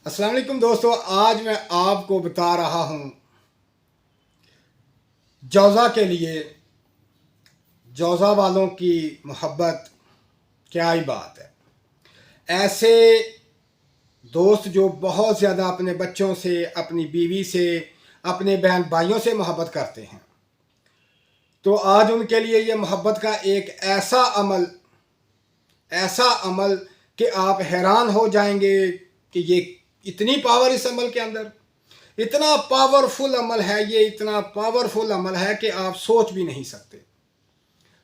अस्सलाम वालेकुम दोस्तों, आज मैं आपको बता रहा हूँ जौज़ा के लिए। जौज़ा वालों की मोहब्बत क्या ही बात है। ऐसे दोस्त जो बहुत ज़्यादा अपने बच्चों से, अपनी बीवी से, अपने बहन भाइयों से मोहब्बत करते हैं, तो आज उनके लिए ये मोहब्बत का एक ऐसा अमल कि आप हैरान हो जाएंगे कि ये इतनी पावर इस अमल के अंदर। इतना पावरफुल अमल है ये, इतना पावरफुल अमल है कि आप सोच भी नहीं सकते।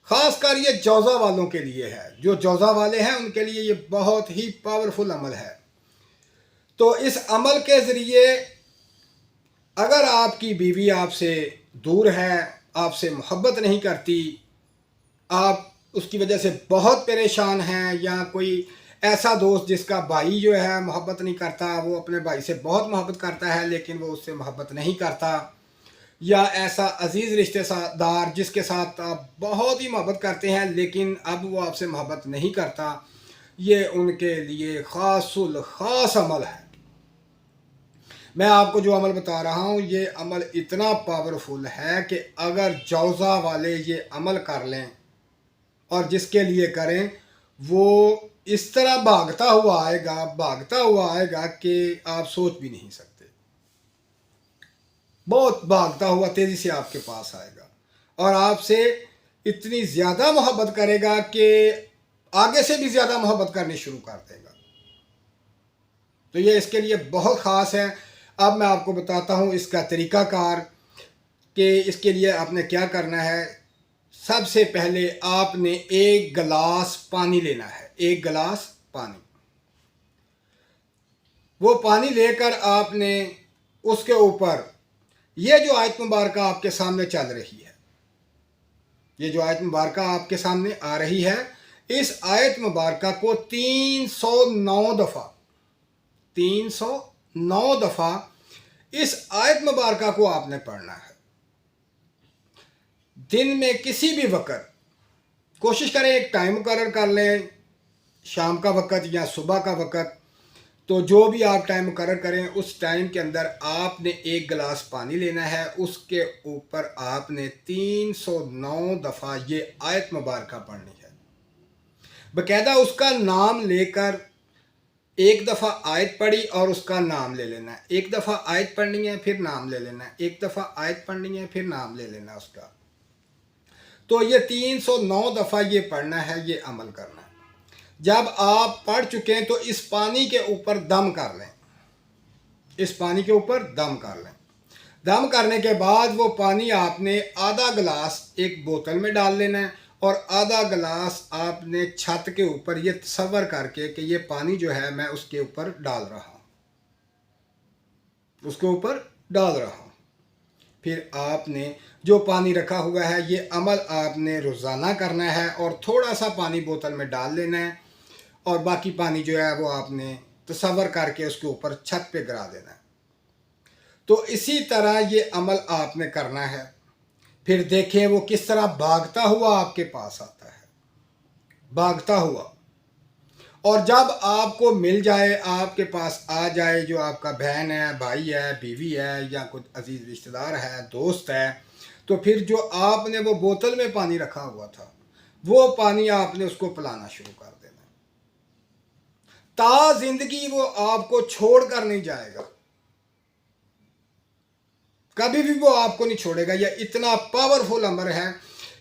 ख़ासकर ये जौज़ा वालों के लिए है, जो जौज़ा वाले हैं उनके लिए ये बहुत ही पावरफुल अमल है। तो इस अमल के ज़रिए अगर आपकी बीवी आपसे दूर है, आपसे मोहब्बत नहीं करती, आप उसकी वजह से बहुत परेशान हैं, या कोई ऐसा दोस्त जिसका भाई जो है मोहब्बत नहीं करता, वो अपने भाई से बहुत मोहब्बत करता है लेकिन वो उससे मोहब्बत नहीं करता, या ऐसा अजीज़ रिश्तेदार जिसके साथ आप बहुत ही मोहब्बत करते हैं लेकिन अब वो आपसे मोहब्बत नहीं करता, ये उनके लिए ख़ासुल ख़ास अमल है। मैं आपको जो अमल बता रहा हूँ ये अमल इतना पावरफुल है कि अगर जौज़ा वाले ये अमल कर लें और जिसके लिए करें, वो इस तरह भागता हुआ आएगा कि आप सोच भी नहीं सकते। बहुत भागता हुआ तेज़ी से आपके पास आएगा और आपसे इतनी ज़्यादा मोहब्बत करेगा कि आगे से भी ज़्यादा मोहब्बत करनी शुरू कर देगा। तो ये इसके लिए बहुत ख़ास है। अब मैं आपको बताता हूँ इसका तरीक़ाकार कि इसके लिए आपने क्या करना है। सबसे पहले आपने एक गिलास पानी लेना है, एक गिलास पानी। वो पानी लेकर आपने उसके ऊपर ये जो आयत मुबारक आपके सामने चल रही है, ये जो आयत मुबारक आपके सामने आ रही है, इस आयत मुबारक को 309 दफ़ा इस आयत मुबारक को आपने पढ़ना है। दिन में किसी भी वक़्त कोशिश करें, एक टाइम मुकर्रर कर लें, शाम का वक़्त या सुबह का वक़्त। तो जो भी आप टाइम मुकर्रर करें उस टाइम के अंदर आपने एक गिलास पानी लेना है, उसके ऊपर आपने 309 दफ़ा ये आयत मुबारक पढ़नी है। बाकायदा उसका नाम लेकर एक दफ़ा आयत पढ़ी और उसका नाम ले लेना है। एक दफ़ा आयत पढ़नी है फिर नाम ले लेना है, एक दफ़ा आयत पढ़नी है फिर नाम ले लेना उसका। तो ये 309 दफ़ा ये पढ़ना है, ये अमल करना है। जब आप पढ़ चुके हैं तो इस पानी के ऊपर दम कर लें, इस पानी के ऊपर दम कर लें। दम करने के बाद वो पानी आपने आधा गिलास एक बोतल में डाल लेना है और आधा गिलास आपने छत के ऊपर ये तसव्वुर करके कि ये पानी जो है मैं उसके ऊपर डाल रहा हूँ, उसके ऊपर डाल रहा हूँ। फिर आपने जो पानी रखा हुआ है ये अमल आपने रोज़ाना करना है और थोड़ा सा पानी बोतल में डाल लेना है और बाकी पानी जो है वो आपने तसव्वुर करके उसके ऊपर छत पे गिरा देना है। तो इसी तरह ये अमल आपने करना है। फिर देखें वो किस तरह भागता हुआ आपके पास आता है, भागता हुआ। और जब आपको मिल जाए, आपके पास आ जाए, जो आपका बहन है, भाई है, बीवी है या कोई अजीज़ रिश्तेदार है, दोस्त है, तो फिर जो आपने वो बोतल में पानी रखा हुआ था वो पानी आपने उसको पिलाना शुरू कर देना। ता जिंदगी वो आपको छोड़ कर नहीं जाएगा, कभी भी वो आपको नहीं छोड़ेगा। यह इतना पावरफुल अमर है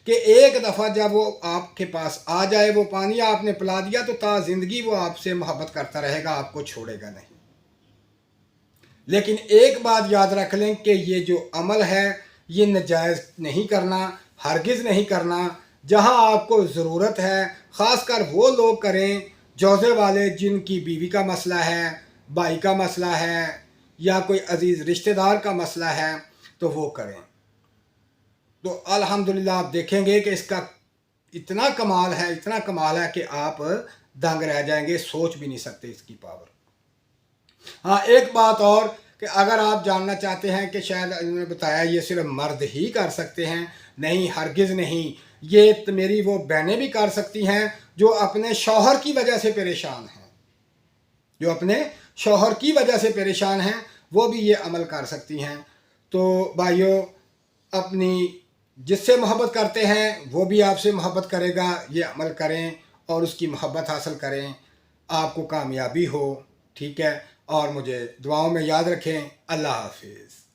कि एक दफ़ा जब वो आपके पास आ जाए, वो पानी आपने पिला दिया, तो ता ज़िंदगी वो आपसे मोहब्बत करता रहेगा, आपको छोड़ेगा नहीं। लेकिन एक बात याद रख लें कि ये जो अमल है ये नाजायज़ नहीं करना, हरगिज़ नहीं करना। जहां आपको ज़रूरत है, ख़ासकर वो लोग करें जौज़े वाले जिनकी बीवी का मसला है, भाई का मसला है या कोई अजीज़ रिश्तेदार का मसला है, तो वो करें। तो अल्हम्दुलिल्लाह आप देखेंगे कि इसका इतना कमाल है, इतना कमाल है कि आप दंग रह जाएंगे, सोच भी नहीं सकते इसकी पावर। हाँ, एक बात और कि अगर आप जानना चाहते हैं कि शायद इन्होंने बताया ये सिर्फ मर्द ही कर सकते हैं, नहीं, हरगिज़ नहीं। ये तो मेरी वो बहनें भी कर सकती हैं जो अपने शौहर की वजह से परेशान हैं। جو اپنے شوہر کی وجہ سے پریشان ہیں وہ بھی یہ عمل کر سکتی ہیں۔ تو بھائیوں، اپنی جس سے محبت کرتے ہیں وہ بھی آپ سے محبت کرے گا، یہ عمل کریں اور اس کی محبت حاصل کریں، آپ کو کامیابی ہو، ٹھیک ہے؟ اور مجھے دعاؤں میں یاد رکھیں۔ اللہ حافظ۔